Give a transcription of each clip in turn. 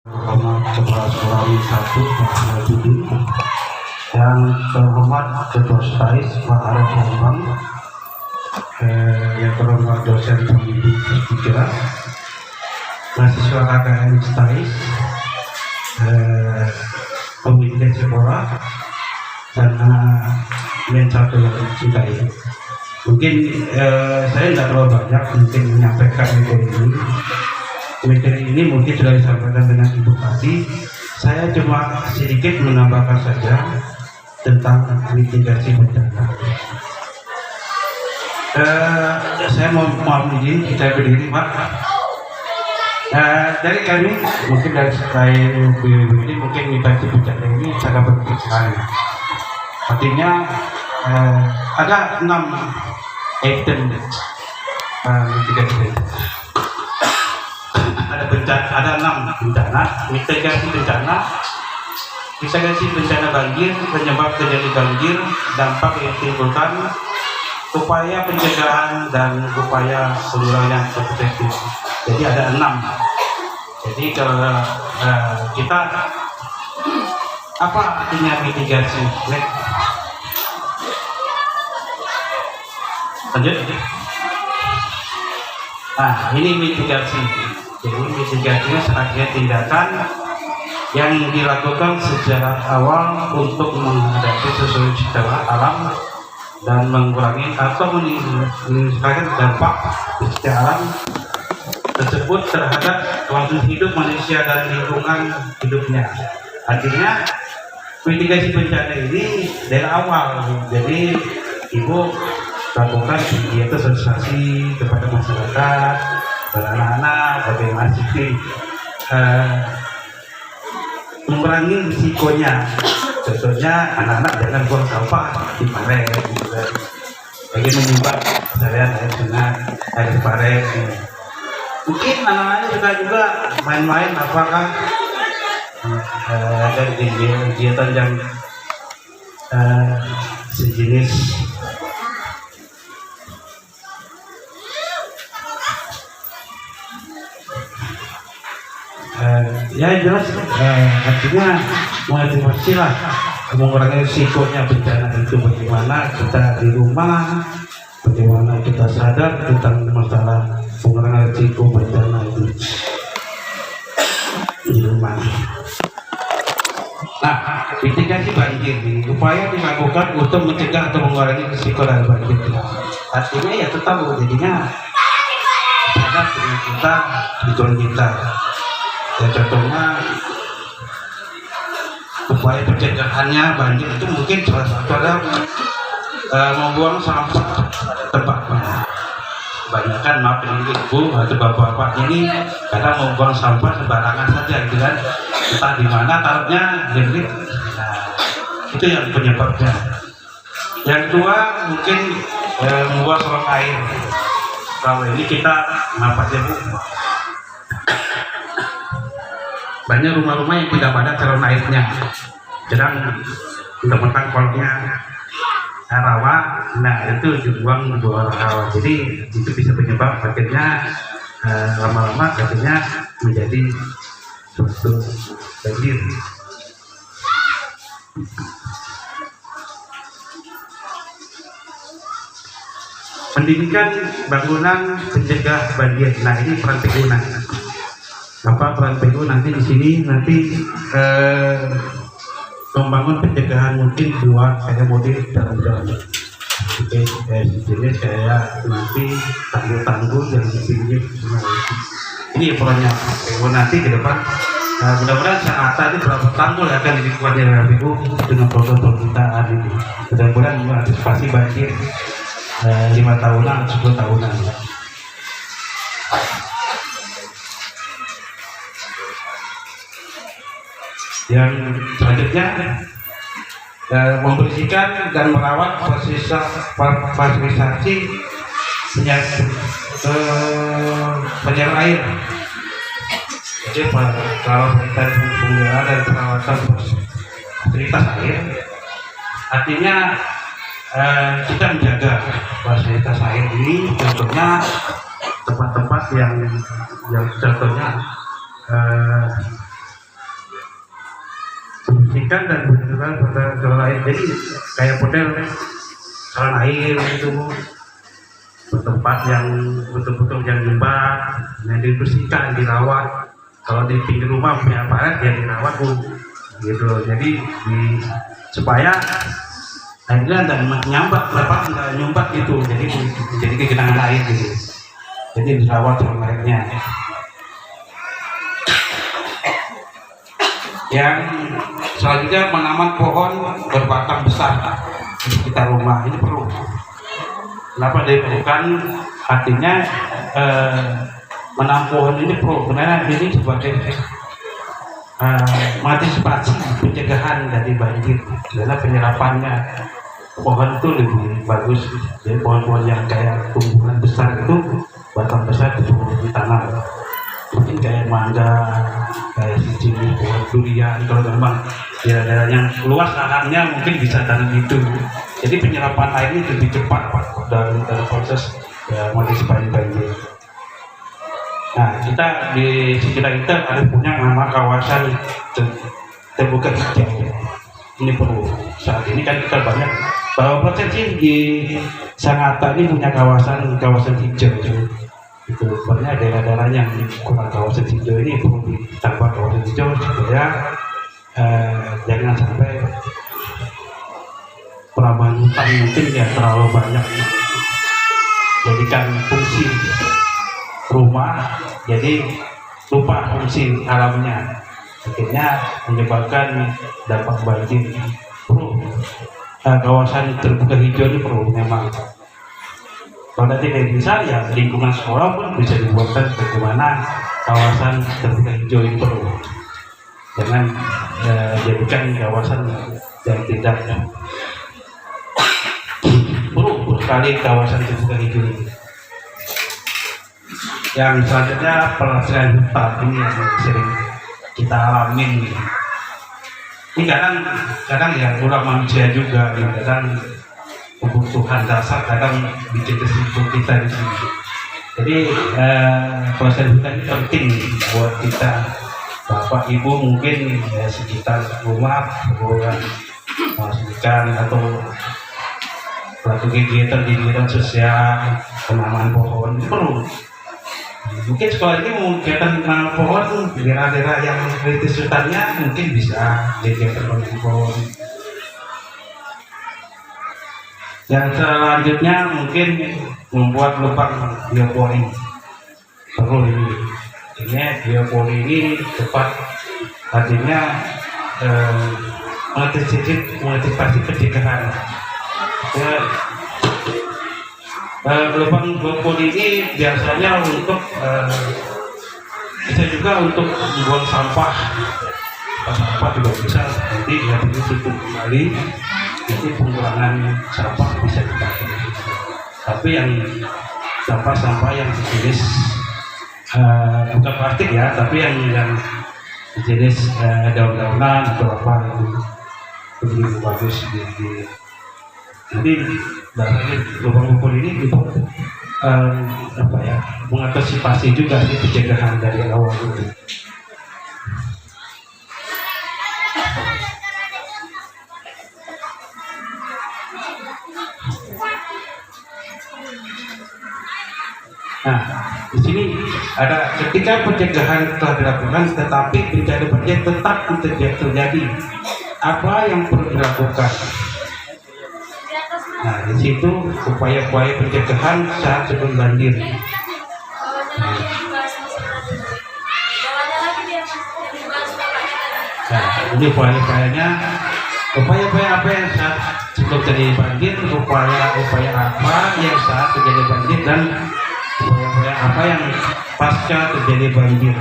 Kepala Sekolah 1 Mahasiswa yang terhormat Ketua STAIS Pak Arif Bambang, yang terhormat dosen pembimbing S3, mahasiswa KKN STAIS, pemimpin sekolah, dan yang satu yang dicintai. Mungkin saya tidak terlalu banyak mungkin menyampaikan materi ini mungkin sudah disampaikan dengan Ibu Tati. Saya cuma sedikit menambahkan saja tentang mitigasi bencana. Saya mohon izin kita berdiri, Pak. Dari kami mungkin dari ini mungkin mitigasi bencana ini sangat penting sekali. Artinya ada 6 item mitigasi. Ada 6 bencana, mitigasi bencana banjir, penyebab terjadi banjir, dampak yang ditimbulkan, upaya pencegahan dan upaya pengurangan potensi. Jadi ada 6. Jadi kalau kita apa artinya mitigasi? Lanjut. Nah, ini mitigasi. Jadi mitigasinya sebagai tindakan yang dilakukan secara awal untuk menghadapi sesuatu secara alam dan mengurangi atau meningkatkan dampak secara alam tersebut terhadap kelangsungan hidup manusia dan lingkungan hidupnya. Artinya mitigasi bencana ini dari awal. Jadi Ibu lakukan kegiatan sosialisasi kepada masyarakat, anak-anak, bagaimana sih mengurangi risikonya. Contohnya anak-anak jangan buang sampah di paret, gitu kan. Lagi menyumbat kesalahan air sungai, air paret. Mungkin anak-anak juga main-main apakah ada kegiatan yang sejenis ya jelas artinya motivasi lah mengurangi risikonya bencana itu. Bagaimana kita di rumah, bagaimana kita sadar tentang masalah pengurangan risiko bencana itu di rumah. Nah, mitigasi banjir ini upaya dilakukan untuk mencegah atau mengurangi risiko dari banjir. Artinya ya tetap jadinya sadar dengan kita tujuan kita. Ya, contohnya upaya pencegahannya banjir itu mungkin salah satu adalah membuang sampah tempatnya. Kebanyakan maaf ini Ibu atau Bapak-bapak ini kadang membuang sampah sembarangan saja, gitu kan? Entah di mana taruhnya, jadi itu yang penyebabnya. Yang kedua mungkin membuang saluran air. Kalau ini kita ngapa aja Bu? Banyak rumah-rumah yang tidak ada saluran airnya, sedang mentang-mentang kolongnya rawa, nah itu dibuang di bawah rawa. Jadi itu bisa penyebab akhirnya lama-lama akhirnya menjadi suatu banjir. Pendidikan bangunan pencegah banjir. Nah ini peran PU apa peran PU nanti di sini nanti membangun pencegahan mungkin buat saya model jalan-jalan. Oke, di sini saya nanti tanggul-tanggul yang di sini. Ini perannya PU nanti ke depan. Mudah-mudahan saat tadi berapa tanggul yang akan dibuat oleh PU dengan protokol kita ini. Mudah-mudahan mengantisipasi banjir 5 tahunan, 10 tahunan. Yang selanjutnya membersihkan dan merawat fasilitasi penyaluran air. Jadi kalau kita pengelolaan dan perawatan fasilitas air, artinya kita menjaga fasilitas air ini, contohnya tempat-tempat yang contohnya membersihkan dan menentukan kota lain. Jadi kayak model saluran air itu tempat yang betul-betul yang lembab, yang dibersihkan, dirawat. Kalau di pinggir rumah punya aparat ya dirawat gitu. Jadi supaya airnya nggak nyambat, nggak nyumbat gitu. Jadi kegenangan air gitu. Jadi dirawat airnya. Yang selanjutnya menanam pohon berbatang besar di sekitar rumah ini perlu. Kenapa diperlukan? Artinya menanam pohon ini perlu karena ini sebagai mengantisipasi pencegahan dari banjir karena penyerapannya pohon itu lebih bagus. Jadi pohon-pohon yang kayak tumbuhan besar itu batang besar itu ditanam, mungkin kayak mangga, kayak sijil, pohon durian. Kalau memang daerah-daerah yang luas lahannya mungkin bisa tanam itu. Jadi penyerapan airnya lebih cepat dalam proses mengantisipasi banjir. Nah, kita di sekitar kita ada punya nama kawasan terbuka hijau. Ini perlu. Saat ini kan kita banyak bahwa potensi di Sangatta ini punya kawasan hijau itu banyak daerah-daerah yang kurang kawasan hijau ini perlu ditambah kawasan hijau supaya jangan sampai penambahan hutan mungkin ya terlalu banyak jadikan fungsi rumah jadi lupa fungsi alamnya, akhirnya menyebabkan dampak banjir. Perlu kawasan terbuka hijau ini perlu memang. Kalau nanti dari desa ya lingkungan sekolah pun bisa dibuatkan bagaimana kawasan terbuka hijau ini perlu. Jangan jadikan kawasan yang tidak perlu sekali kawasan terbuka hijau ini. Yang selanjutnya pelestarian hutan ini yang sering kita alamin. Ini kadang ya ulah manusia juga, kadang kebutuhan dasar kadang bikin kesimpulan kita di sini. Jadi pelestarian hutan ini penting buat kita. Bapak Ibu mungkin sekitar rumah hubungan masukan atau suatu kegiatan sosial penanaman pohon itu perlu. Mungkin sekolah ini mau kegiatan menanam pohon di daerah-daerah yang kritis hutannya mungkin bisa kegiatan menanam pohon. Yang selanjutnya mungkin membuat lubang biopori. Perlu ini. Ini biopori ini tepat artinya mengantisipasi pencegahan. Lubang biopori ini biasanya untuk bisa juga untuk membuang sampah juga bisa, nanti ya ditutup kembali, jadi pengurangan sampah bisa dipakai. Tapi yang sampah yang jenis bukan plastik ya, tapi yang jenis daun-daunan atau apa itu lebih bagus jadi dari lubang ini untuk mengantisipasi juga sih pencegahan dari awal itu. Nah, di sini ada ketika pencegahan telah dilakukan, tetapi bencana banjir tetap terjadi. Apa yang perlu dilakukan? Nah, di situ upaya-upaya pencegahan saat sebelum banjir. Nah, ini upaya-upayanya, upaya-upaya apa yang saat sebelum terjadi banjir, upaya apa yang saat terjadi banjir, dan upaya-upaya apa yang pasca terjadi banjir.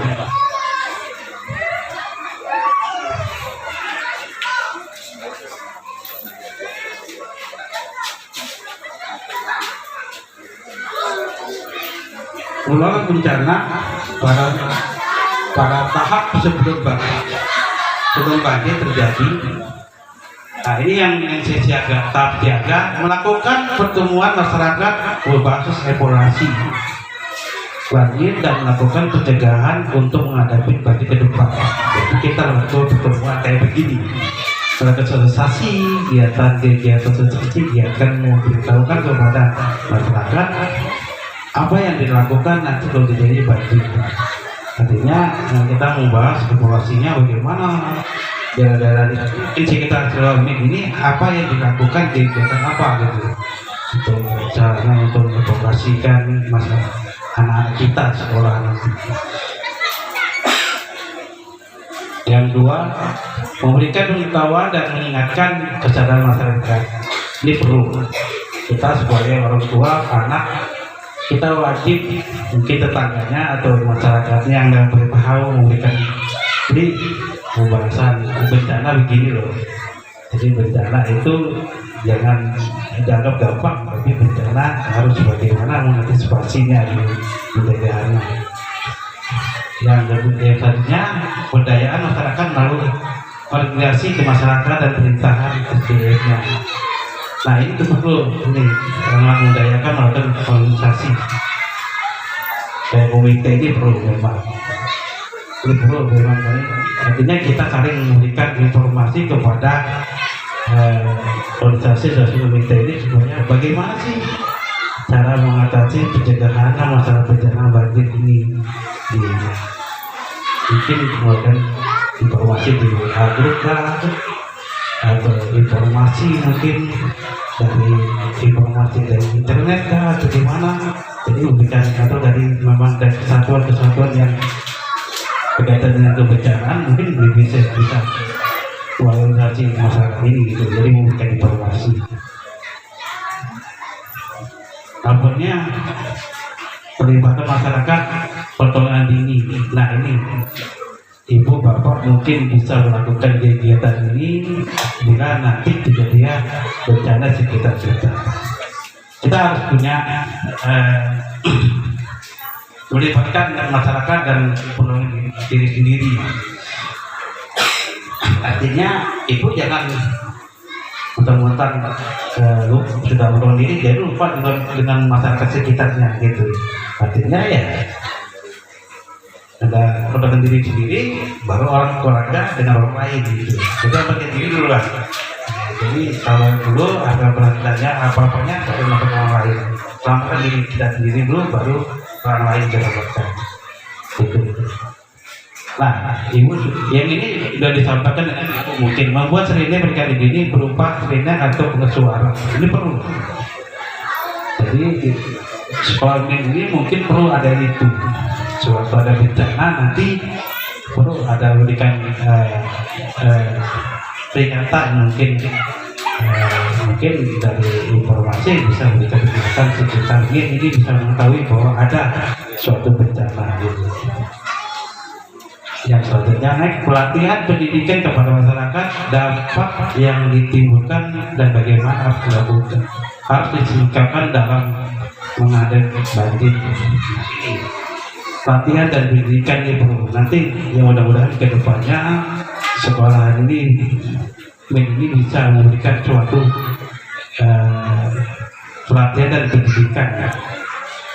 Pengelolaan bencana pada tahap sebelum banjir terjadi. Nah, ini yang tahap siaga, melakukan pertemuan masyarakat berbasis evaluasi banjir dan melakukan pencegahan untuk menghadapi banjir ke depan. Jadi kita lakukan pertemuan kayak begini. melakukan sosialisasi, kegiatan sosialisasi, kegiatan memberitahukan kepada masyarakat apa yang dilakukan nanti kalau terjadi banjir. Artinya kita membahas evaluasinya bagaimana daerah-daerah di sekitar Cileunyi ini apa yang dilakukan, kegiatan apa gitu untuk caranya untuk mengoperasikan masalah anak-anak kita sekolah nanti. Yang kedua, memberikan pengetahuan dan mengingatkan kesadaran masyarakat. Ini perlu kita sebagai orang tua anak, kita wajib mungkin tetangganya atau masyarakatnya yang nggak tahu memberikan ini pembahasan bencana begini loh. Jadi bencana itu jangan dianggap gampang, tapi bencana harus bagaimana mengantisipasinya di daerahnya. Yang selanjutnya pemberdayaan masyarakat melalui koordinasi ke masyarakat dan pemerintahan terkait. Nah ini perlu ini membudayakan melakukan komunikasi. Kayak komite ini perlu memang. Ini perlu memang. Artinya kita saling memberikan informasi kepada organisasi sosial komite ini sebenarnya bagaimana sih cara mengatasi pencegahan masalah bencana banjir ini. Mungkin kemudian informasi di WA grup lah, atau informasi mungkin dari informasi dari internet lah atau gimana. Jadi memberikan atau dari memang dari kesatuan-kesatuan yang berkaitan dengan kebencanaan mungkin bisa organisasi masyarakat ini gitu. Jadi memberikan informasi. Tampaknya pelibatan masyarakat pertolongan dini. Nah ini ibu bapak mungkin bisa melakukan kegiatan ini bila nanti kejadian bencana sekitar kita. Kita harus punya melibatkan masyarakat dan pertolongan diri sendiri. Artinya ibu jangan mentang-mentang sudah menolong diri jadi lupa dengan masyarakat sekitarnya gitu. Artinya ya ada pertolongan diri sendiri baru orang keluarga dengan orang lain gitu. Jadi percaya diri dulu lah. Jadi kalau dulu ada perhatiannya apa-apanya baru melakukan orang lain. Selamatkan diri kita sendiri dulu baru orang lain diselamatkan. Gitu. Nah, ibu yang ini sudah disampaikan dengan ibu mungkin membuat sirine berkali ini berupa sirine atau pengesuara. Ini perlu. Jadi sekolah ini mungkin perlu ada itu. Suatu ada bencana nanti perlu ada berikan peringatan mungkin dari informasi bisa memberikan peringatan sekitarnya ini bisa mengetahui bahwa ada suatu bencana gitu. Yang selanjutnya naik pelatihan pendidikan kepada masyarakat dampak yang ditimbulkan dan bagaimana harus dilakukan, harus disingkapkan dalam menghadapi banjir. Pelatihan dan pendidikan ini perlu. Nanti yang mudah-mudahan ke depannya sekolah ini bisa memberikan suatu pelatihan dan pendidikan.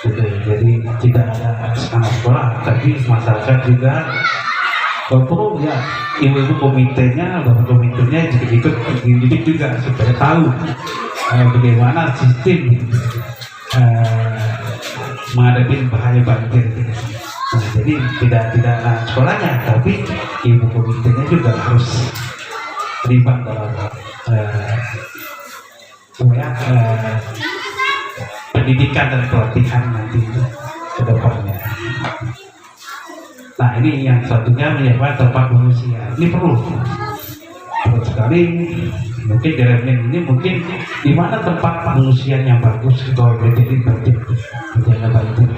Gitu. Jadi tidak ada anak sekolah, tapi masyarakat juga perlu ya ibu-ibu komitenya, bapak komitenya juga ikut dididik juga supaya tahu bagaimana sistem menghadapi bahaya banjir. Nah, jadi tidak anak sekolahnya, tapi ibu komitenya juga harus terlibat dalam pendidikan dan pelatihan nanti ke depannya. Nah ini yang satunya menyebabkan tempat pengungsian. Ini perlu sekali. Mungkin di Remen ini mungkin di mana tempat pengungsian yang bagus kalau terjadi banjir, bencana banjir.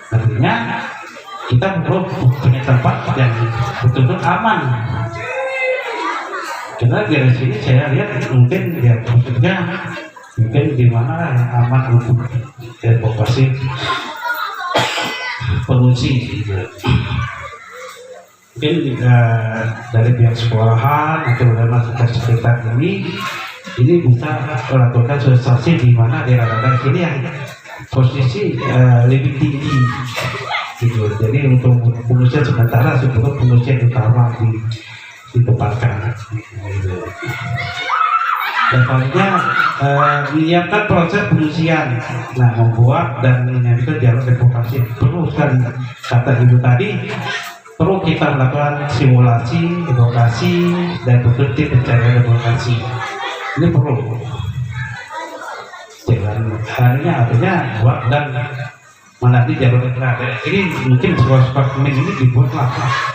Artinya kita perlu punya tempat yang betul-betul aman. Karena dari sini saya lihat mungkin ya maksudnya mungkin di mana yang aman untuk evakuasi pengungsi. Mungkin dari pihak sekolahan atau dari masyarakat sekitar ini bisa melakukan sosialisasi di mana daerah-daerah ini yang posisi lebih tinggi gitu. Jadi untuk pengungsian sementara sebelum pengungsian utama di ditempatkan. Dan selanjutnya menyiapkan proses pengungsian. Nah, membuat dan menyiapkan jalur evakuasi perlu sekali. Kata ibu tadi, perlu kita melakukan simulasi evakuasi dan betul-betul pencarian evakuasi. Ini perlu. Dengan harinya artinya buat dan menanti jalur evakuasi. Ini mungkin sekolah ini dibuatlah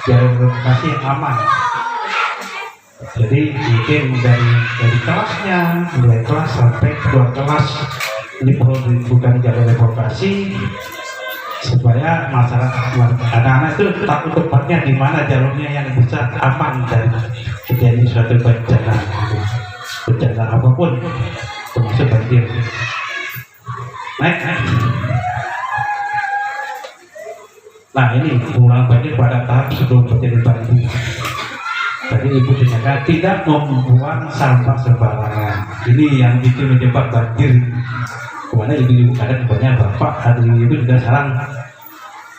jalur evakuasi yang aman. Jadi mungkin dari kelasnya, mulai kelas sampai keluar kelas, ini perlu dibuka jalur evakuasi supaya masyarakat anak-anak itu tahu tempatnya di mana jalurnya yang bisa aman dari terjadi suatu bencana apapun, termasuk banjir. Naik. Nah, ini pengulangan banjir pada tahap sebelum terjadi banjir. Tadi ibu tanyakan tidak membuang sampah sembarangan. Ini yang bikin menyebab banjir. Kemana ibu-ibu kadang banyak bapak, ada ibu juga sekarang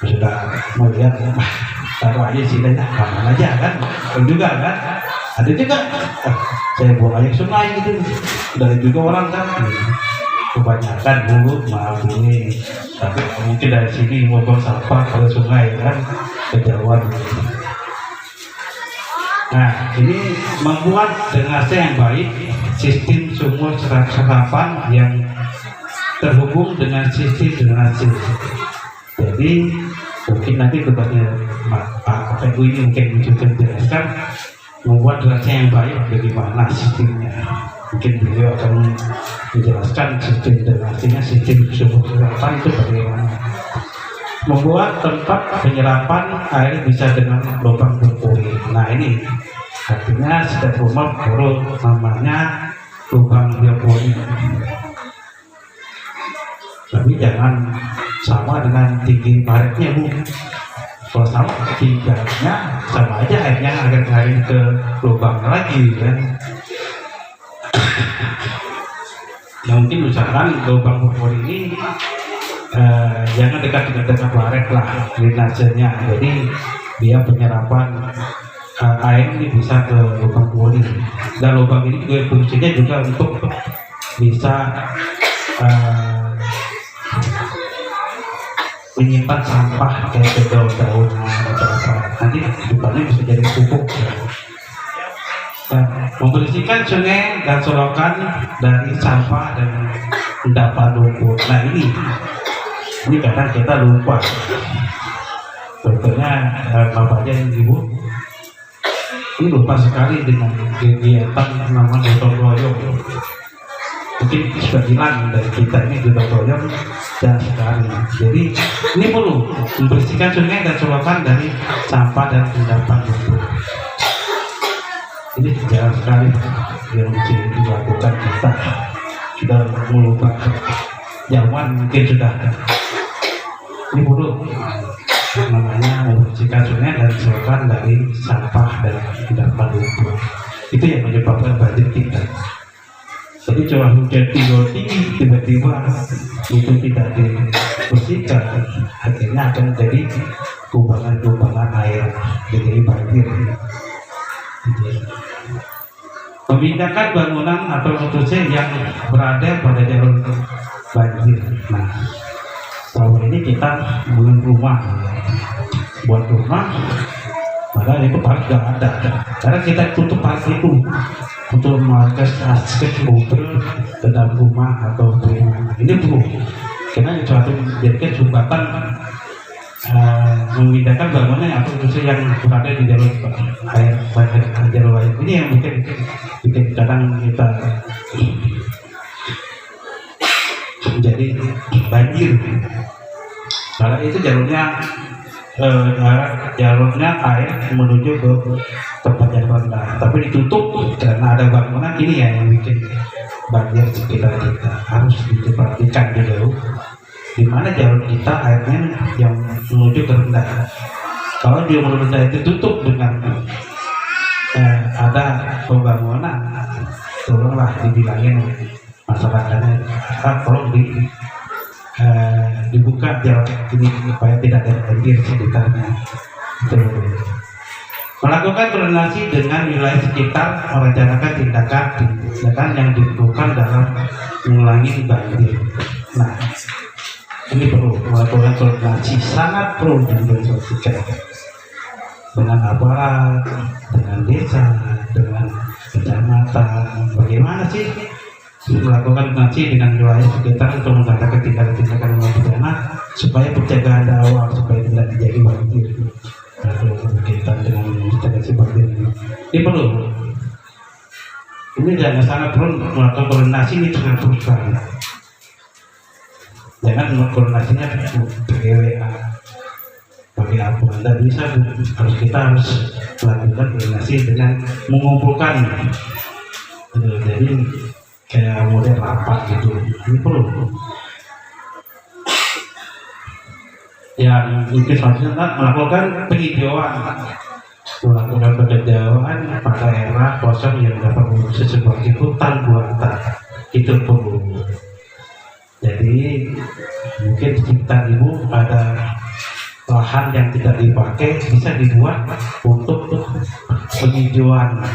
sudah melihat taruh aja sini aman aja kan, juga kan, ada juga saya buang air sungai gitu, dari juga orang kan kebanyakan dulu maaf ini, tapi mungkin dari sini mau buang sampah ke sungai kan kejauhan. Nah, ini membuat drainase yang baik, sistem sumur serapan yang terhubung dengan sistem drainase. Jadi mungkin nanti kepada Pak Ibu ini mungkin bisa menjelaskan membuat drainase yang baik bagaimana sistemnya. Mungkin beliau akan menjelaskan sistem drainasenya, sistem sumur serapan itu bagaimana. Membuat tempat penyerapan air bisa dengan lubang berpori. Nah, ini artinya setiap rumah perlu namanya lubang berpori. Tapi jangan sama dengan tinggi paritnya, Bu. Kalau sama tingginya sama aja airnya akan ngalir ke lubang lagi kan. Nah, mungkin misalkan lubang berpori ini jangan dekat dengan parit lah drainasenya, jadi dia penyerapan air ini bisa ke lubang pori. Dan lubang ini juga fungsinya juga untuk bisa menyimpan sampah kayak ke daun-daun atau apa, nanti depannya bisa jadi pupuk. Membersihkan sungai dan sorokan dari sampah dan endapan lumpur. Nah, ini kadang kita lupa. Contohnya bapaknya ibu ini lupa sekali dengan kegiatan namanya gotong royong. Mungkin sudah hilang dari kita ini gotong royong dan sekali. Jadi ini perlu membersihkan sungai dan sorokan dari sampah dan endapan lumpur. Ini jarang sekali yang mesti dilakukan kita. Sudah melupakan zaman mungkin sudah. Ini perlu namanya membersihkan sungai dan sorokan dari sampah dan endapan lumpur. Itu yang menyebabkan banjir kita. Jadi curah hujan tinggi tiba-tiba itu tidak dibersihkan, akhirnya akan menjadi kubangan-kubangan air jadi banjir. Memindahkan bangunan atau konstruksi yang berada pada jalur banjir. Nah, selama ini kita bangun rumah, buat rumah, padahal itu paling tidak ada. Karena kita tutup paling itu untuk mengakses mobil ke dalam rumah atau rumah. Ini perlu, karena suatu menjadikan sumbatan memindahkan bangunan atau konstruksi yang berada di jalur air, jalur air. Ini yang mungkin kadang kita menjadi banjir. Karena itu jalurnya air menuju ke tempat yang rendah, tapi ditutup karena ada bangunan. Ini yang bikin banjir sekitar kita. Harus diperhatikan dulu di mana jalur kita airnya yang menuju ke rendah. Kalau dia menuju rendah itu tutup dengan ada pembangunan, tolonglah dibilangin masyarakatnya, tolong dibuka jalan ini supaya tidak ada banjir sekitarnya. Melakukan koordinasi dengan wilayah sekitar, merencanakan tindakan yang diperlukan dalam mengulangi banjir. Nah, ini perlu melakukan koordinasi, sangat perlu diintegrasikan dengan aparat, dengan desa, dengan kecamatan. Bagaimana sih melakukan koordinasi dengan wilayah sekitar untuk mengadakan tindakan pidana supaya pencegahan awal supaya tidak terjadi banjir atau berkaitan dengan mitigasi banjir ini perlu. Ini jangan sangat perlu melakukan koordinasi, ini sangat perlu sekali. Jangan koordinasinya pakai WA, pakai apa, tidak bisa. Kita harus melakukan koordinasi dengan mengumpulkan. Jadi kayak model rapat gitu, ini perlu. Yang mungkin selanjutnya melakukan penghijauan pada era kosong yang dapat mengusir sebuah hutan buatan, itu perlu. Jadi mungkin di sekitar ibu ada lahan yang tidak dipakai, bisa dibuat untuk penghijauan.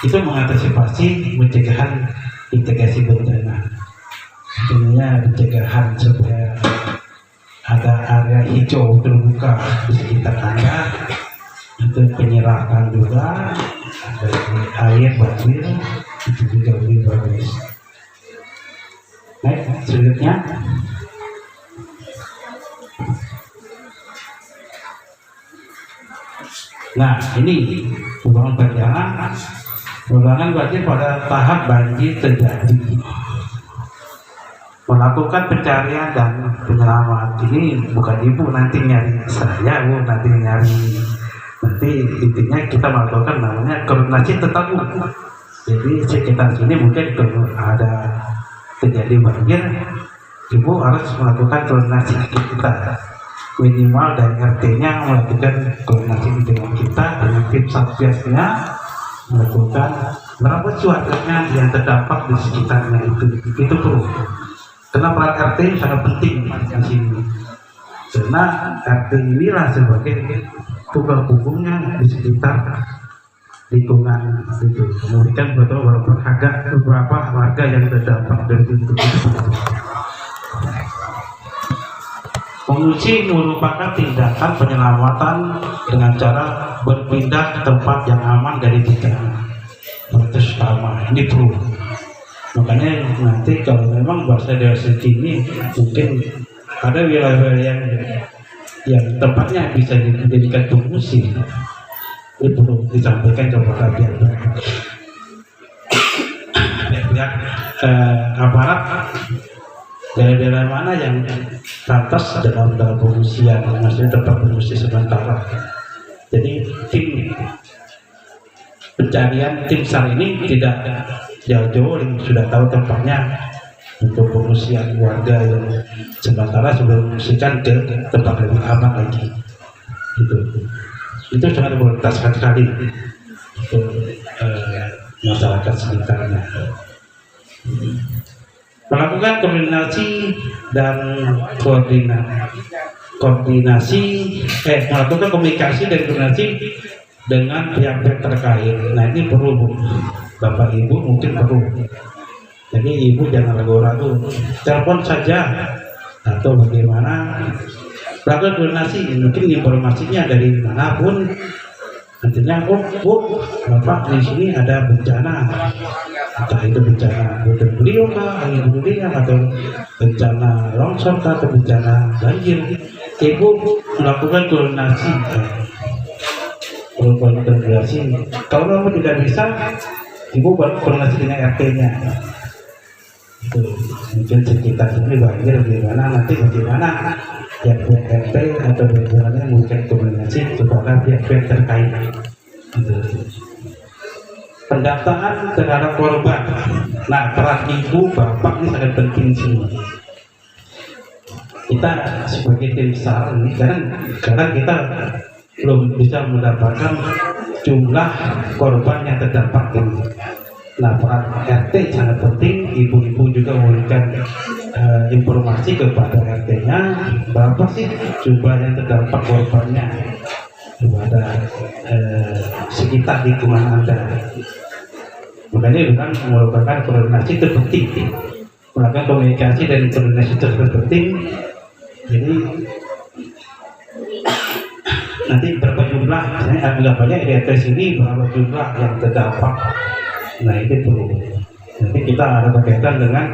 Itu mengantisipasi pencegahan integrasi bencana. Intinya pencegahan supaya ada area hijau terbuka di sekitar Anda, itu penyerahan juga dari air banjir, itu juga lebih bagus. Baik, selanjutnya nah ini pembangunan berjalan. Pengulangan banjir pada tahap banjir terjadi. Melakukan pencarian dan penyelamat ini bukan ibu nanti nyari saya, bu nanti nyari. Nanti intinya kita melakukan namanya koordinasi tetap, bu. Jadi sekitar sini mungkin kalau ada terjadi banjir, ibu harus melakukan koordinasi kita. Minimal dari RT-nya melakukan koordinasi dengan kita, dengan tim satgasnya, melakukan merawat warganya yang terdampak di sekitarnya itu perlu. Karena peran RT sangat penting di sini. Karena RT inilah sebagai tugas hukumnya di sekitar lingkungan itu. Kemudian beberapa warga yang terdampak dari itu. Mengungsi merupakan tindakan penyelamatan dengan cara berpindah ke tempat yang aman dari bencana. Proses utama ini perlu. Makanya nanti kalau memang bahasa dari sini mungkin ada wilayah-wilayah yang tempatnya bisa dijadikan pengungsi, ini perlu disampaikan kepada pihak aparat daerah-daerah mana yang pantas dalam pengungsian, maksudnya tempat pengungsi sementara. Jadi tim pencarian tim SAR ini tidak jauh-jauh, sudah tahu tempatnya untuk pengungsian warga yang sementara sebelum mengungsikan ke tempat lebih aman lagi. Itu sangat prioritas sekali untuk masyarakat sekitarnya. Melakukan koordinasi dan melakukan komunikasi dan koordinasi dengan pihak-pihak terkait. Nah ini perlu, Bu. Bapak Ibu mungkin perlu. Jadi Ibu jangan ragu-ragu, telepon saja atau bagaimana. Lakukan koordinasi, mungkin informasinya dari manapun. Nantinya, Bu, Bapak di sini ada bencana. Entah itu bencana puting beliung kah, angin puting atau bencana longsor atau bencana banjir. Ibu melakukan koordinasi. Kalau kamu tidak bisa, ibu koordinasi dengan RT-nya. Itu mungkin sekitar sini banjir bagaimana, nanti bagaimana ya pihak RT atau bagaimana mungkin koordinasi kepada pihak-pihak terkait. Pendataan terhadap korban. Nah, peran ibu bapak ini sangat penting sih. Kita sebagai tim SAR ini kadang kita belum bisa mendapatkan jumlah korban yang terdampak ini. Nah, peran RT sangat penting. Ibu-ibu juga memberikan informasi kepada RT-nya berapa sih jumlah yang terdampak korbannya. kepada sekitar lingkungan Anda. Makanya bukan merupakan koordinasi itu penting, melakukan komunikasi dan koordinasi itu penting. Jadi nanti berapa jumlah, misalnya anggapannya di atas ini berapa jumlah yang terdampak. Nah itu perlu. Nanti kita ada berkaitan dengan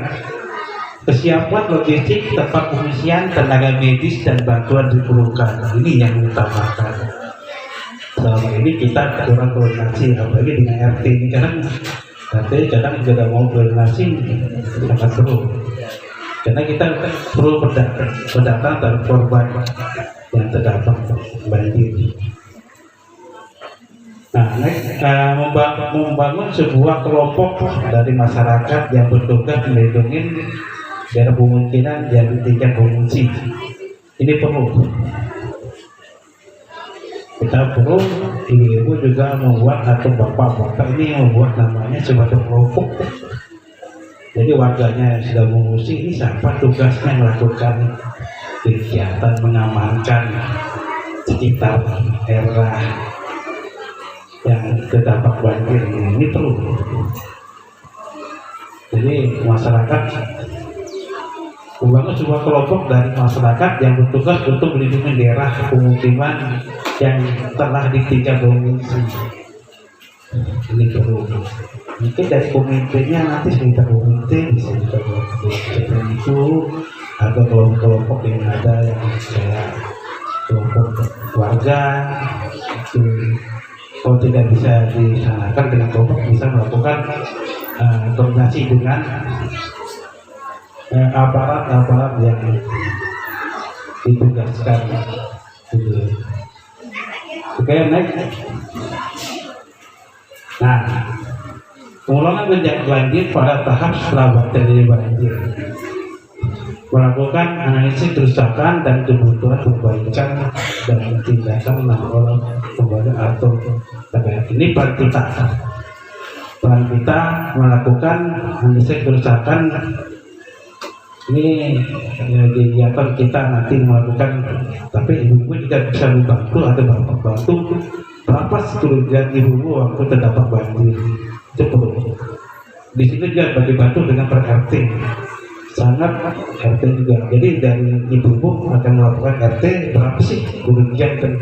kesiapan logistik tempat pengungsian, tenaga medis dan bantuan diperlukan. Ini yang diutamakan. Selama ini kita kurang koordinasi, apalagi dengan RT ini kadang juga mau koordinasi sangat perlu. Karena kita perlu pendataan dan korban yang terdampak banjir. Nah, membangun sebuah kelompok dari masyarakat yang bertugas melindungi daerah pemukiman yang tingkat pengungsi. Ini perlu. Kita perlu, ibu juga membuat atau bapak-bapak ini membuat namanya sebuah kelompok. Jadi warganya yang sudah mengungsi ini siapa tugasnya melakukan kegiatan mengamankan sekitar daerah yang terdampak banjir ini perlu. Jadi masyarakat membangun sebuah kelompok dari masyarakat yang bertugas untuk melindungi daerah pemukiman yang telah ditinggal pengungsi. Ini perlu. Mungkin dari pemimpinnya nanti sekitar komite bisa juga seperti itu, atau kelompok-kelompok yang ada yang kayak kelompok warga itu. Kalau tidak bisa dilaksanakan dengan kelompok, bisa melakukan koordinasi dengan aparat-aparat yang ditugaskan. Oke, next. Nah, pengelolaan bencana banjir pada tahap setelah terjadi banjir, melakukan analisis kerusakan dan kebutuhan perbaikan dan tindakan menanggulangi kembali atau terkait. Ini peran kita melakukan analisis kerusakan. Ini kegiatan kita nanti melakukan, tapi ibu-ibu juga bisa membantu atau bantu berapa kerugian ibu-ibu waktu terdapat banjir. Itu perlu. Di sini juga dibantu dengan per RT. Sangat RT juga. Jadi dari ibu-ibu akan melakukan RT berapa sih kerugian dan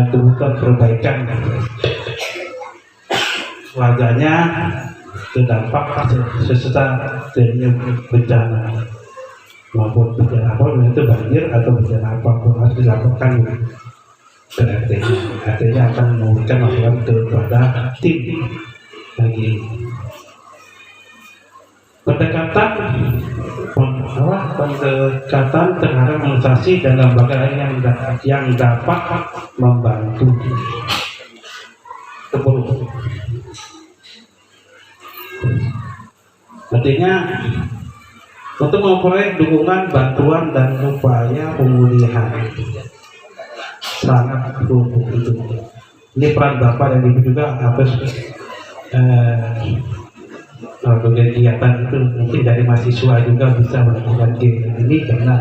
kebutuhan perbaikan warganya terdampak sesudah terjadinya bencana maupun bencana apapun itu banjir atau bencana apapun harus dilakukan ke RT. RT-nya akan memberikan masukan kepada tim lagi. Pendekatan terhadap organisasi dan lembaga yang dapat membantu perlu. Artinya untuk memperoleh dukungan, bantuan dan upaya pemulihan sangat perlu itu. Ini peran bapak dan ibu juga harus kegiatan itu mungkin dari mahasiswa juga bisa melakukan ini karena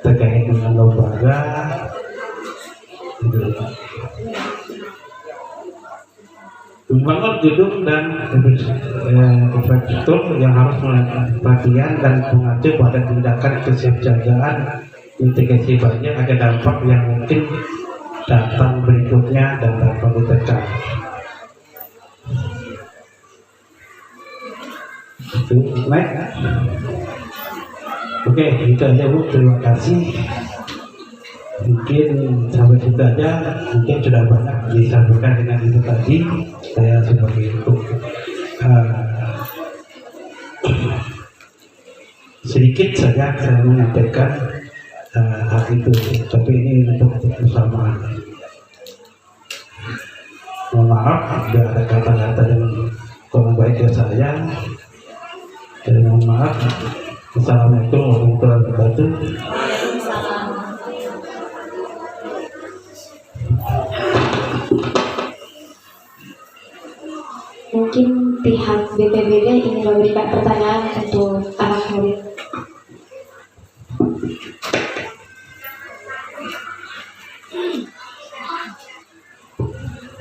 terkait dengan lembaga gitu. Membangun gedung dan infrastruktur yang harus melakukan perhatian dan mengacu pada tindakan kesiapsiagaan mitigasi banjir agar dampak yang mungkin datang berikutnya dan dapat ditekan. Itu baik. Oke, itu aja Bu, terima kasih. Mungkin sampai situ aja, mungkin sudah banyak disampaikan dengan itu tadi. Saya sebagai untuk sedikit saja saya menyampaikan hal itu, tapi ini untuk kebersamaan. Mohon maaf bila ada kata-kata yang kurang baik dari saya. Dan mohon maaf. Assalamualaikum warahmatullahi wabarakatuh. Mungkin pihak BPBD ingin memberikan pertanyaan untuk anak murid.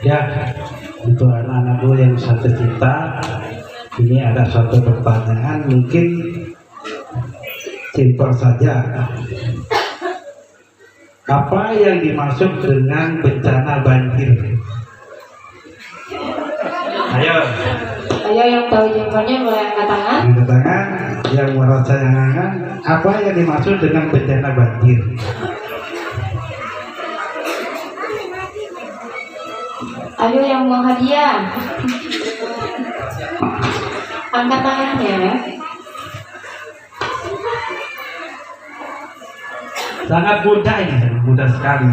Ya, untuk anak-anakku yang satu cinta, ini ada suatu pertanyaan mungkin simpel saja. Apa yang dimaksud dengan bencana banjir? Ayo. Ayo yang tahu jawabannya boleh angkat tangan. Angkat tangan. Yang merasa yang angkat, apa yang dimaksud dengan bencana banjir? Ayo yang mau hadiah. Angkat tangannya. Sangat mudah ini, sangat mudah sekali.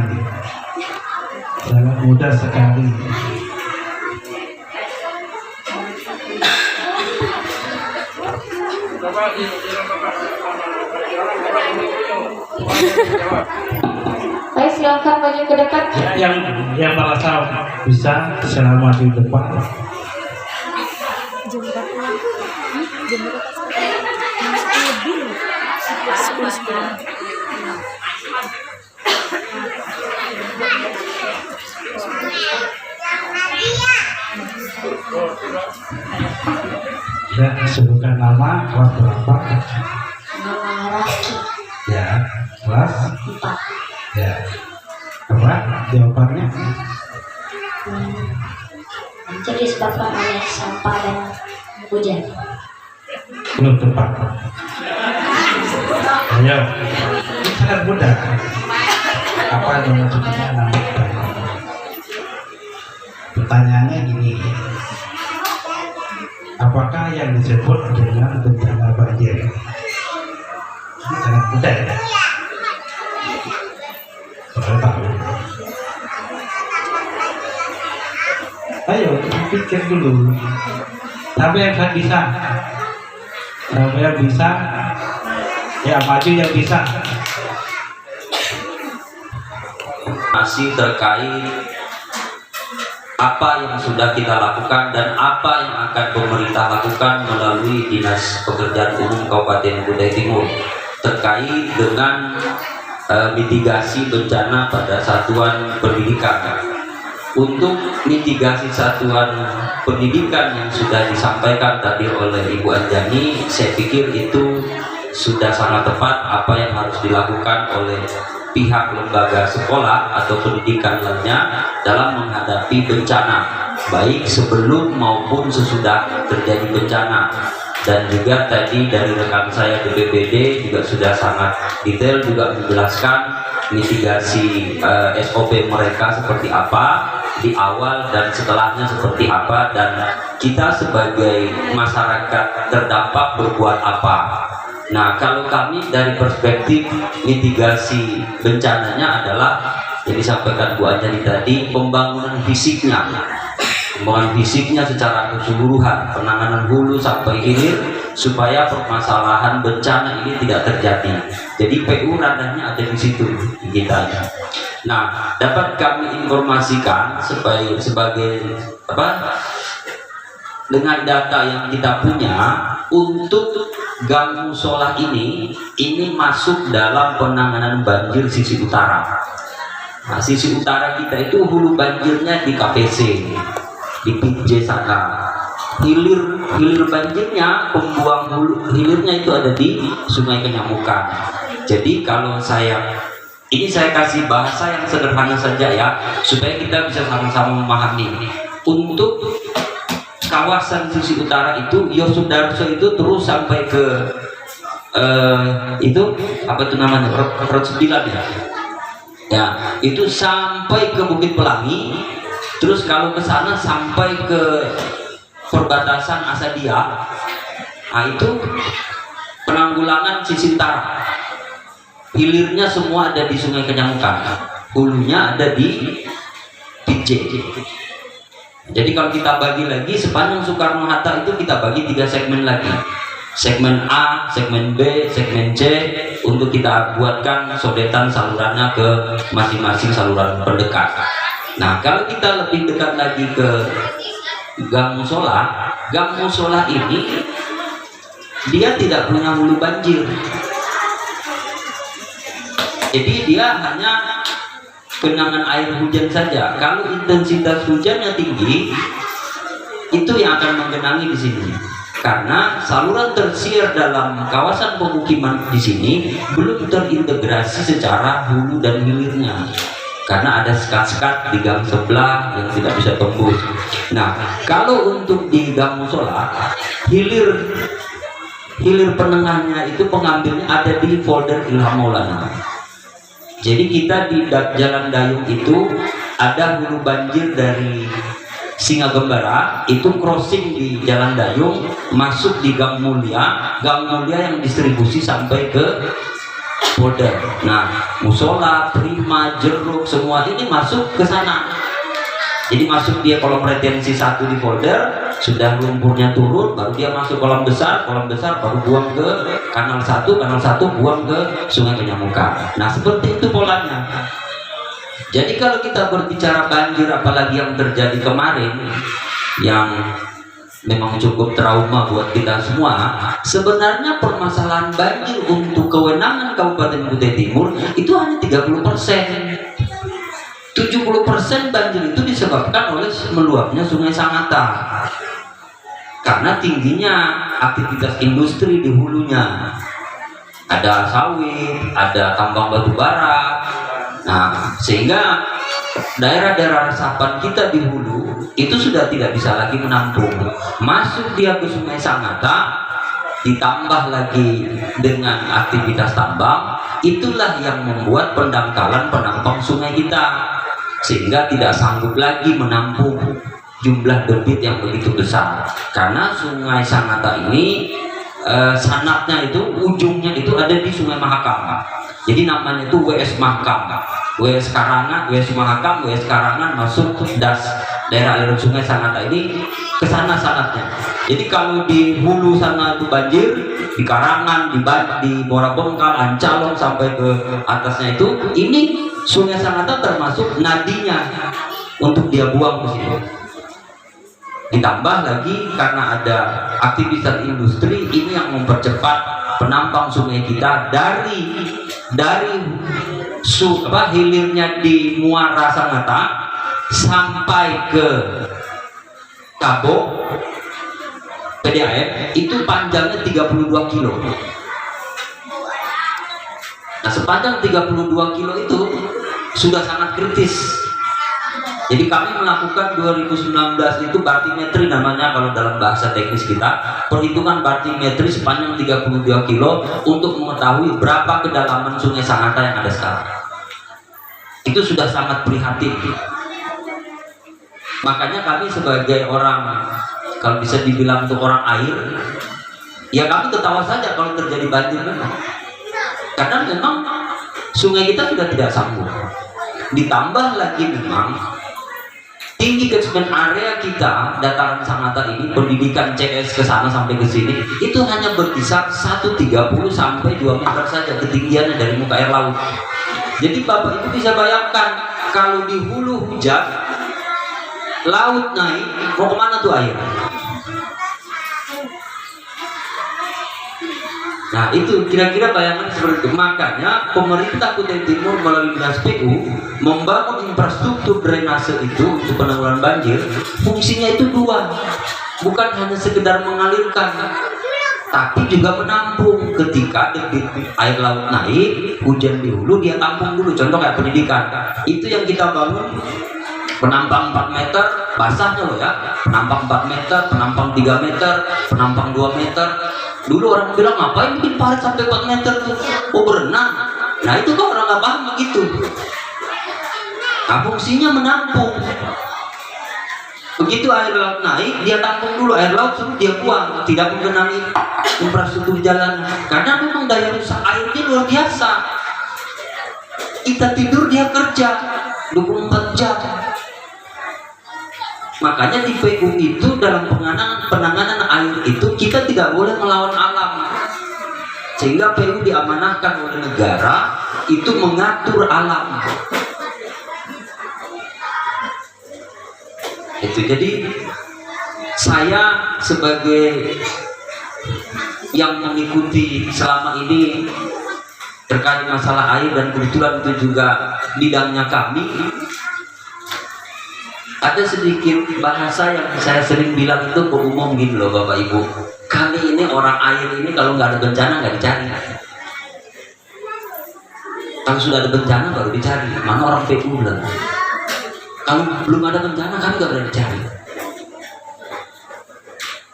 Sangat mudah sekali. Ayo silakan maju ke dekat. Ya, yang merasa bisa selama di depan. Ya, sebutkan nama, kelas berapa? Ya, kelas 4. ya. Apa jawabannya? Jadi disebabkan oleh sampah dan hujan. Belum tepat. Ayo, ini sangat mudah. Apa yang maksudnya nama? Pertanyaannya gini, apakah yang disebut dengan bencana banjir? Ini sangat mudah ya. Sudah tahu. Ayo pikir dulu. Siapa yang bisa? Siapa yang bisa? Ya maju yang bisa. Masih terkait apa yang sudah kita lakukan dan apa yang akan pemerintah lakukan melalui Dinas Pekerjaan Umum Kabupaten Kutai Timur terkait dengan mitigasi bencana pada satuan pendidikan. Untuk mitigasi satuan pendidikan yang sudah disampaikan tadi oleh Ibu Anjani, saya pikir itu sudah sangat tepat apa yang harus dilakukan oleh pihak lembaga sekolah atau pendidikan lainnya dalam menghadapi bencana, baik sebelum maupun sesudah terjadi bencana. Dan juga tadi dari rekan saya BPBD juga sudah sangat detail juga menjelaskan mitigasi SOP mereka seperti apa di awal dan setelahnya seperti apa, dan kita sebagai masyarakat terdampak berbuat apa. Nah, kalau kami dari perspektif mitigasi bencananya adalah yang disampaikan Bu Anjani tadi, pembangunan fisiknya secara keseluruhan, penanganan hulu sampai hilir supaya permasalahan bencana ini tidak terjadi. Jadi PU radahnya ada di situ kita. Nah, dapat kami informasikan sebagai apa? Dengan data yang kita punya, untuk Gang Musola ini masuk dalam penanganan banjir sisi utara. Nah, sisi utara kita itu hulu banjirnya di KPC, di PJ sana. Hilir banjirnya, pembuang hulu hilirnya itu ada di Sungai Kenyamukan. Jadi kalau saya kasih bahasa yang sederhana saja ya, supaya kita bisa sama-sama memahami. Untuk kawasan sisi utara itu Yosudarso itu terus sampai ke itu apa itu namanya Road 9 ya. Ya, itu sampai ke Bukit Pelangi, terus kalau ke sana sampai ke perbatasan Asadia. Nah, itu penanggulangan sisi utara. Hilirnya semua ada di Sungai Kenyamukan, hulunya ada di PJ. Jadi kalau kita bagi lagi sepanjang Soekarno-Hatta itu kita bagi 3 segmen lagi. Segmen A, segmen B, segmen C, untuk kita buatkan sodetan salurannya ke masing-masing saluran pendekat. Nah, kalau kita lebih dekat lagi ke Gang Musola ini dia tidak punya hulu banjir. Jadi dia hanya genangan air hujan saja. Kalau intensitas hujannya tinggi, itu yang akan menggenangi di sini. Karena saluran tersier dalam kawasan pemukiman di sini belum terintegrasi secara hulu dan hilirnya. Karena ada sekat-sekat di gang sebelah yang tidak bisa tembus. Nah, kalau untuk di gang musola, hilir penengahnya itu pengambilnya ada di folder Ilham Maulana. Jadi kita di Jalan Dayung itu ada hulu banjir dari Singa Gembara, itu crossing di Jalan Dayung, masuk di Gang Mulia yang distribusi sampai ke folder. Nah, musola, prima, jeruk, semua ini masuk ke sana. Jadi masuk dia kolom retensi 1 di folder, sudah lumpurnya turun, baru dia masuk kolam besar baru buang ke kanal 1 buang ke Sungai Penyamukan. Nah, seperti itu polanya. Jadi kalau kita berbicara banjir, apalagi yang terjadi kemarin, yang memang cukup trauma buat kita semua, sebenarnya permasalahan banjir untuk kewenangan Kabupaten Kutai Timur itu hanya 30%. 70% banjir itu disebabkan oleh meluapnya Sungai Sangatta. Karena tingginya aktivitas industri di hulunya. Ada sawit, ada tambang batu bara. Nah, sehingga daerah-daerah resapan kita di hulu itu sudah tidak bisa lagi menampung. Masuk dia ke Sungai Sangatta, ditambah lagi dengan aktivitas tambang, itulah yang membuat pendangkalan penampang sungai kita, sehingga tidak sanggup lagi menampung jumlah debit yang begitu besar. Karena Sungai Sangatta ini sanatnya itu, ujungnya itu ada di Sungai Mahakam. Jadi namanya itu WS Mahakam, WS Karangan, WS Mahakam, WS Karangan masuk das daerah aliran Sungai Sangatta ini ke sana sanatnya. Jadi kalau di hulu sana itu banjir, di Karangan, di Muara Bengkal, Ancalong sampai ke atasnya itu, ini Sungai Sangatta termasuk nadinya untuk dia buang ke situ. Ditambah lagi karena ada aktivitas industri ini yang mempercepat penampang sungai kita dari hilirnya di Muara Sangatta sampai ke Kabo PDAM itu panjangnya 32 kilo. Nah, sepanjang 32 kilo itu sudah sangat kritis. Jadi kami melakukan 2019 itu bathymetri namanya kalau dalam bahasa teknis kita, perhitungan bathymetri sepanjang 32 kilo untuk mengetahui berapa kedalaman Sungai Sangatta yang ada sekarang. Itu sudah sangat prihatin. Makanya kami sebagai orang, kalau bisa dibilang untuk orang air, ya kami ketawa saja kalau terjadi banjir memang. Karena memang sungai kita sudah tidak sanggup. Ditambah lagi memang tinggi catchment area kita, dataran Sangatta ini, pendidikan CS ke sana sampai ke sini, itu hanya berkisar 130 sampai 2 meter saja ketinggiannya dari muka air laut. Jadi Bapak Ibu bisa bayangkan, kalau di hulu hujan, laut naik, mau kemana tuh air? Nah itu kira-kira bayangan seperti itu. Makanya pemerintah Kutai Timur melalui Dinas PU membangun infrastruktur drainase itu untuk penanggulangan banjir. Fungsinya itu dua, bukan hanya sekedar mengalirkan, tapi juga menampung. Ketika debit air laut naik, hujan di hulu, dia tampung dulu. Contoh kayak pendidikan, itu yang kita bangun. Penampang 4 meter, basahnya loh ya, penampang 4 meter, penampang 3 meter, penampang 2 meter. Dulu orang bilang, ngapain bikin parit sampai 4 meter tuh? Oh berenang. Nah itu kok orang nggak paham begitu. Nah fungsinya menampung. Begitu air laut naik, dia tampung dulu air laut, terus dia buang, tidak menggenangi infrastruktur jalan. Karena memang daya rusak airnya luar biasa. Kita tidur, dia kerja 24 jam. Makanya di PU itu dalam penanganan air itu kita tidak boleh melawan alam. Sehingga PU diamanahkan oleh negara itu mengatur alam. Itu jadi saya sebagai yang mengikuti selama ini terkait masalah air, dan kebetulan itu juga bidangnya kami, ada sedikit bahasa yang saya sering bilang itu ke umum gini loh Bapak Ibu. Kami ini orang air ini kalau nggak ada bencana nggak dicari. Kalau sudah ada bencana baru dicari. Mana orang PU lah. Kalau belum ada bencana kami nggak pernah dicari.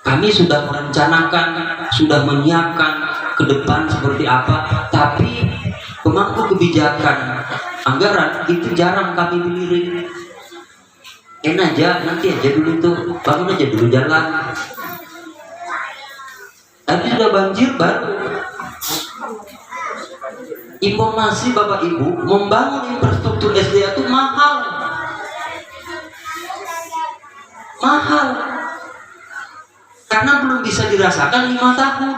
Kami sudah merencanakan, sudah menyiapkan ke depan seperti apa, tapi pemangku kebijakan anggaran itu jarang kami dilirik. Aja, nanti aja dulu itu, bangun aja dulu jalan. Tapi sudah banjir baru. Informasi Bapak Ibu, membangun infrastruktur SDA itu mahal. Mahal. Karena belum bisa dirasakan 5 tahun.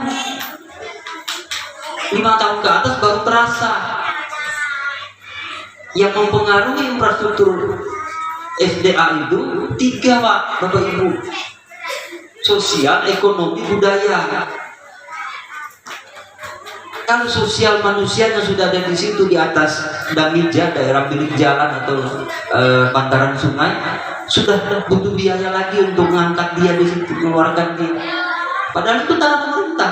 5 tahun ke atas baru terasa. Yang mempengaruhi infrastruktur SDA itu 3 Pak, Bapak Ibu. Sosial, ekonomi, budaya. Kalau sosial manusianya sudah ada di situ di atas Damija, daerah bilik jalan atau bantaran sungai, sudah butuh biaya lagi untuk mengangkat dia di situ, mengeluarkan dia. Padahal itu tanah pemerintah,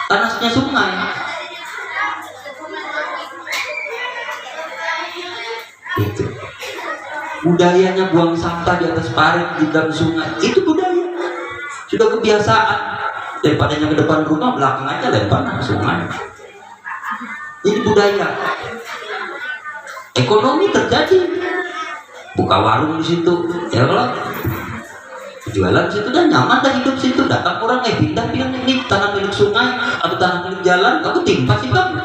tanahnya sungai. Itu. Budayanya buang sampah di atas parit di dalam sungai, itu budaya. Sudah kebiasaan. Daripada yang ke depan rumah, belakang aja lempar ke sungai. Ini budaya. Ekonomi terjadi. Buka warung di situ, ya kalau jualan di situ dan nyaman dan hidup situ. Datang orang pindah bilang ini tanah milik sungai atau tanah milik jalan, aku timpa sih Bang.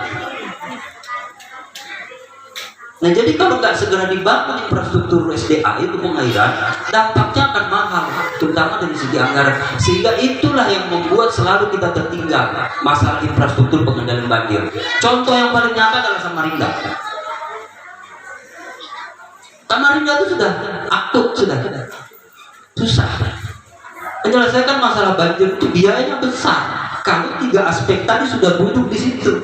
Nah jadi kalau nggak segera dibangun infrastruktur SDA itu pengairan, dampaknya akan mahal, terutama dari segi anggaran. Sehingga itulah yang membuat selalu kita tertinggal masalah infrastruktur pengendalian banjir. Contoh yang paling nyata adalah Samarinda. Samarinda itu sudah akut, sudah susah. Menyelesaikan masalah banjir itu biayanya besar. Kalau 3 aspek tadi sudah duduk di situ.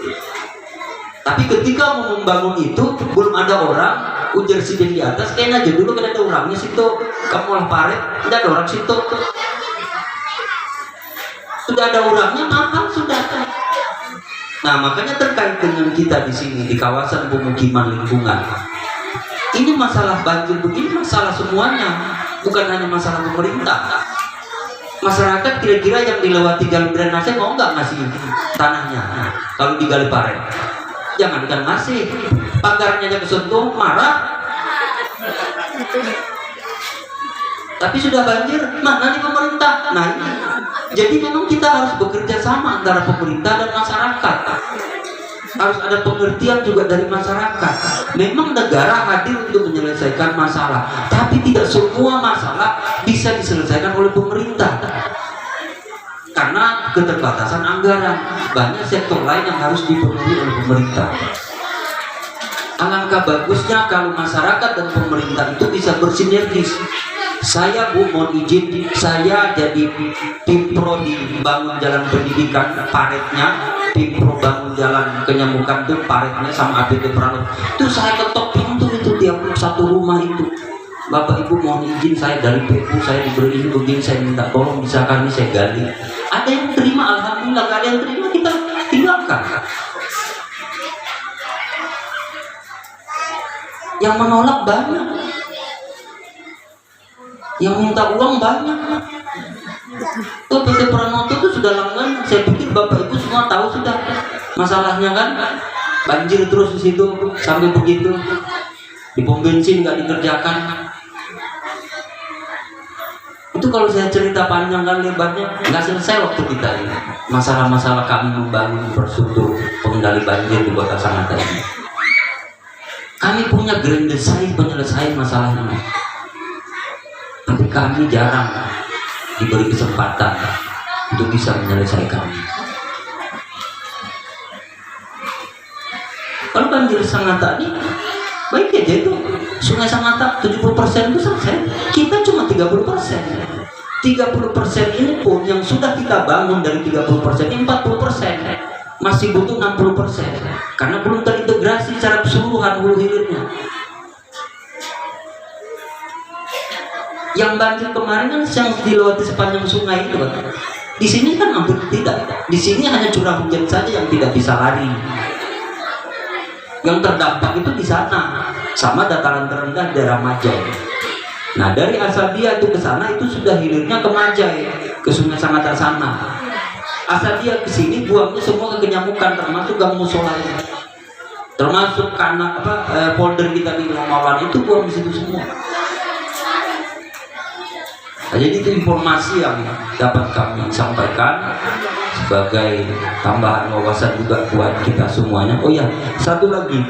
Tapi ketika mau membangun itu belum ada orang, ujar si di atas, kayaknya aja dulu kan ada orangnya situ, kamu olah paret, tidak ada orang situ. Sudah ada orangnya, mahal sudah. Nah makanya terkait dengan kita di sini di kawasan pemukiman lingkungan, ini masalah banjir begini masalah semuanya, bukan hanya masalah pemerintah. Masyarakat kira-kira yang dilewati jalur drainase mau nggak ngasih tanahnya kalau digali paret? Jangankan ngasih, pagarnya aja kesentuh marah. Tapi sudah banjir, mana nih pemerintah? Nah ini, jadi memang kita harus bekerja sama antara pemerintah dan masyarakat. Harus ada pengertian juga dari masyarakat. Memang negara hadir untuk menyelesaikan masalah, tapi tidak semua masalah bisa diselesaikan oleh pemerintah. Karena keterbatasan anggaran, banyak sektor lain yang harus dipenuhi oleh pemerintah. Alangkah bagusnya kalau masyarakat dan pemerintah itu bisa bersinergis. Saya Bu mohon izin, saya jadi tim pro di bangun jalan pendidikan paretnya, tim pro bangun jalan kenyamukan itu paretnya sama APT Pranut. Itu saya ketok pintu itu tiap satu rumah itu. Bapak Ibu mohon izin saya dari PU, saya diberi ini begini, saya minta tolong bisa kami saya gali. Ada yang terima, alhamdulillah. Gak ada yang terima, kita tinggalkan. Yang menolak banyak, yang minta uang banyak. Tuh PT Pranoto itu sudah langganan. Saya pikir Bapak Ibu semua tahu sudah masalahnya kan, banjir terus di situ sampai begitu. Di pom bensin nggak dikerjakan. Itu kalau saya cerita panjang kali lebarnya nggak selesai waktu kita ini. Masalah-masalah kami membangun infrastruktur pengendali banjir di Kota Sangatta ini. Kami punya grand design penyelesaian masalah ini, tapi kami jarang diberi kesempatan untuk bisa menyelesaikan. Kalau banjir Sangatta ini baik aja itu, Sungai Sangatta 70% itu selesai, kita cuma 30%. 30% ini pun yang sudah kita bangun dari 30% ini 40%, masih butuh 60% karena belum terintegrasi secara keseluruhan hulu hilirnya. Yang banjir kemarin kan yang dilewati sepanjang sungai itu kan. Di sini kan hampir tidak. Di sini hanya curah hujan saja yang tidak bisa lari. Yang terdampak itu di sana, sama dataran terendah daerah Majai. Nah dari Asadia itu ke sana itu sudah hilirnya ke Majai, ke Sungai Sangatta sana. Asadia ke sini buangnya semua ke Kenyamukan, termasuk gang musola ini. Termasuk kanak folder kita di Lomawan itu buang di situ semua. Nah, jadi itu informasi yang dapat kami sampaikan sebagai tambahan wawasan juga buat kita semuanya. Oh ya, satu lagi,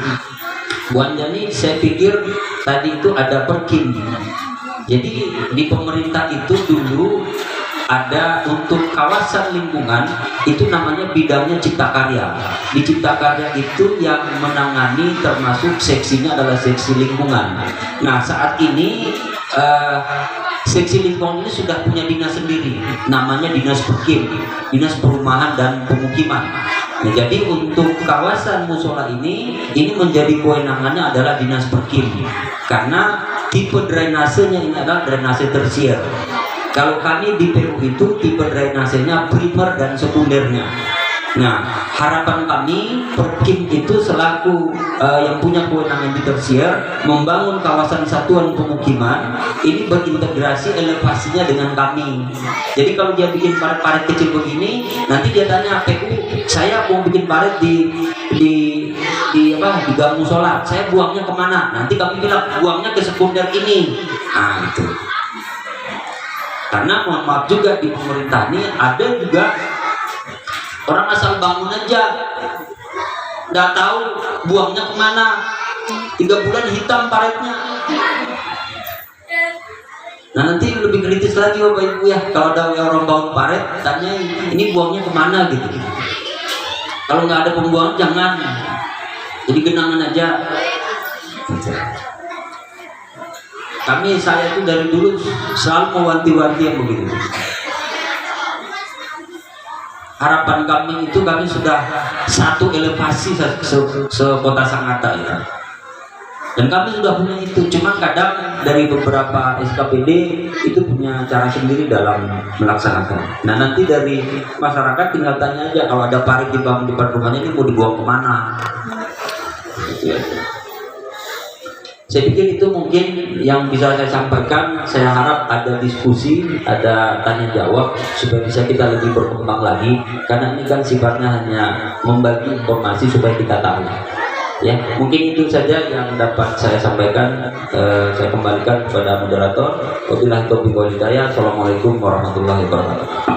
Bu Anjani, saya pikir tadi itu ada perkim. Jadi di pemerintah itu dulu ada untuk kawasan lingkungan itu namanya bidangnya Cipta Karya. Di Cipta Karya itu yang menangani termasuk seksinya adalah seksi lingkungan. Nah saat ini seksi lingkungan ini sudah punya dinas sendiri, namanya Dinas Perkim, Dinas Perumahan dan Pemukiman. Nah, jadi untuk kawasan musola ini menjadi kewenangannya adalah Dinas Perkim, karena tipe drainasenya ini adalah drainase tersier. Kalau kami di PU itu tipe drainasenya primer dan sekundernya. Nah, harapan kami Perkim itu selaku yang punya kewenangan di tersier membangun kawasan satuan pemukiman ini berintegrasi elevasinya dengan kami. Jadi kalau dia bikin paret kecil begini, nanti dia tanya PU, saya mau bikin paret di gang musola, saya buangnya kemana? Nanti kami bilang buangnya ke sekunder ini. Nah itu. Karena mohon maaf juga di pemerintah ini ada juga orang asal bangun aja, nggak tahu buangnya kemana. 3 bulan hitam paretnya. Nah nanti lebih kritis lagi Bapak Ibu ya, kalau ada orang bangun paret, tanya ini buangnya kemana gitu. Kalau nggak ada pembuangan jangan, jadi genangan aja. Saya itu dari dulu selalu mewanti-wanti yang begitu. Harapan kami itu kami sudah satu elevasi se-Kota Sangatta ya. Dan kami sudah punya itu, cuma kadang dari beberapa SKPD itu punya cara sendiri dalam melaksanakan. Nah nanti dari masyarakat tinggal tanya aja, kalau ada parit dibangun di depan rumahnya ini mau dibuang kemana? Gitu ya. Saya pikir itu mungkin yang bisa saya sampaikan. Saya harap ada diskusi, ada tanya jawab supaya bisa kita lebih berkembang lagi. Karena ini kan sifatnya hanya membagi informasi supaya kita tahu. Ya, mungkin itu saja yang dapat saya sampaikan. Saya kembalikan kepada moderator. Wabillahi taufiq wal hidayah. Assalamualaikum warahmatullahi wabarakatuh.